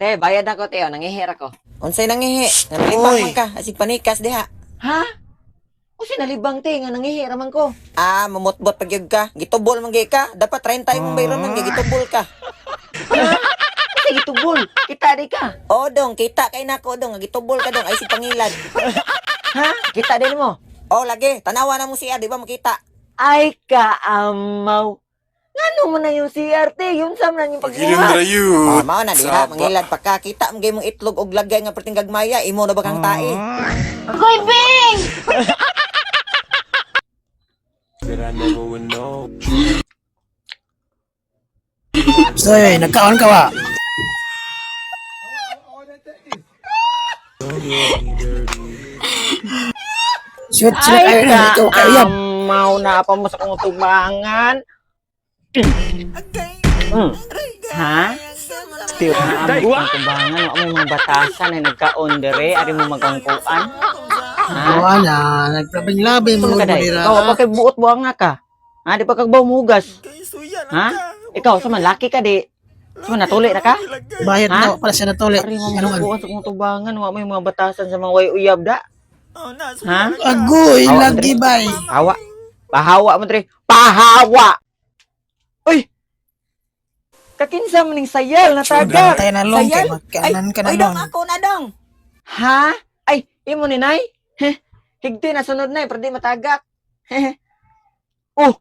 Te, bayad ako, te. Nangihir ako. Unsay nangihi? Nalibang Uy. man ka, asig panikas diha. Ha? O sinalibang, te, nga nangihir man ko. Ah, mamutbot pagyud ka. Gitubol man gyud ka. Dapat 30 imong bayron man gitubol ka. Sige, tubol. Kita di ka. O dong, kita kay nako dong, gitubol ka dong ay si pangilad. Ha? Kita din mo. O lagi, tanawa na mo siya, di ba makita? Ay, kaamaw. Ngano mo na yung CRT? Yun sam na yung Pagiling pagbuhat. rayo. Ah, mao na diha, mangilad pagkakita mo gyud mong itlog og lagay nga perting gagmaya, imo na ba kang tae? Hoy, Bing! That I never would know. Soy, nagkaon ka wa? Shoot sila kayo na ikaw kayo. Kaamaw na pa mo sa kong tubangan. Ha? Tiyo na abot ang tubangan. Wa mo mga batasan na nagka-ondere. Ari mo magangkuan. Ha? Wala na, nagprabing-labing Ito mo ka dahil. nila. Ikaw, pa kay buot buang nga ka. Ha? Di pa kagbaw mugas. Ha? Ikaw, sama, laki ka di. Sama, natuli na ka? Bayad Ha? na para sa natuli. Ari mo Ano man? magkuhan sa kong tubangan. Wa mo yung mga batasan sa mga way uyab da. Ha? Agoy, Awa, lagi Andre. bay. Pahawa. Pahawa mo, Dre. Pahawa! Uy! Kakinsa mo ning sayal na taga. Tayo na long, kay Sayal? magkaanan ka na Oy dong, long. ako na dong. Ha? Ay, imo ni Nay? Heh. Higdi na sunod na, pero di matagak. Heh. Ano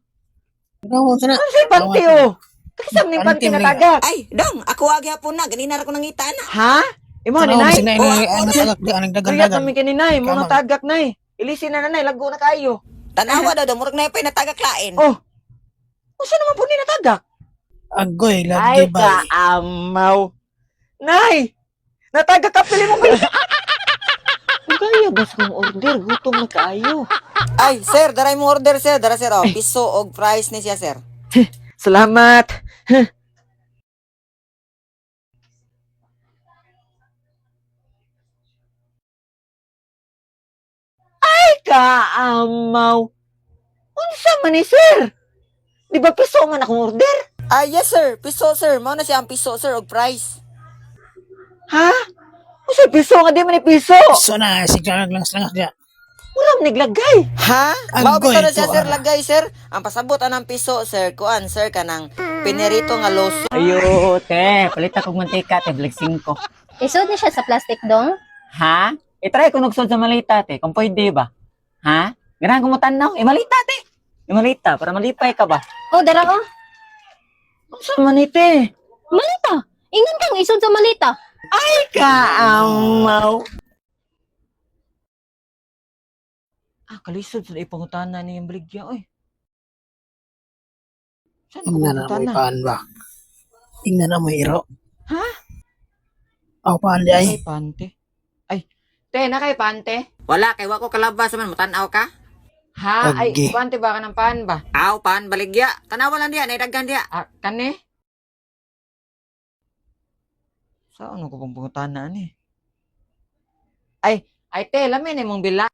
ka na? Ano sa'y panty, oh? Kakisam ning panty Panty, na mga- tagak. Ay, dong, ako agi hapon na, ganina ra ko nangita na. Ha? Imo ni Ano Nay? sina Oh, ang natagak di anong Kuyat dagan-dagan. kami kini Nay, mo Kamang. tagak Nay. Ilisin na Nay, lago na kayo. Tanawa daw, murag na pay natagak lain. Oh. Unsa naman po ni natagak? Agoy, lagi Ay, bay. kaamaw. Nay! Natagak ka, pili mo ba? Kaya ba sa kong order? Gutom na kaayo. Ay, sir, daray mo order sir, dara sir, oh, piso og fries ni siya sir. Salamat. Ay, kaamaw. Unsa man ni sir? Di ba piso man akong order? Ah, yes sir, piso sir, mao na siya ang piso sir og fries. Ha? Unsa piso nga di man ni piso? So na, sigla naglangas-langas diya. Wala naglagay. Ha? Agoy, Mao bitaw na siya ito, sir ah. lagay sir. Ang pasabot anang piso sir, kuan sir kanang pinerito nga loso. Ayo, te, palita kong mantika, te, balik 5. Isod ni siya sa plastic dong. Ha? I-try ko nugsod sa malita, te, kung pwede ba? Ha? Ganahan ko mo tanaw, malita, te. Malita, para malipay ka ba? Oh, dara oh. Unsa man ni, te? Malita. Ingon kang isod sa malita. Kaamaw. Kalisod sa ipangutana ni yung baligya, oy. Saan ako Tingnan na mo pangutana? paan ba? Tingnan na mo iro. Ha? Ako paan di ay. Kay pante. Ay, te, na kay pante? Wala kay wa ko kalabas man mutanaw ka. Ha? Ay, Agi. pante ba ka ng paan ba? Aw pan baligya. Tanawa lang diya, naidaghan diya. Kani? Saan ako pang pangutana ni? Ay, te, lamin mong bila.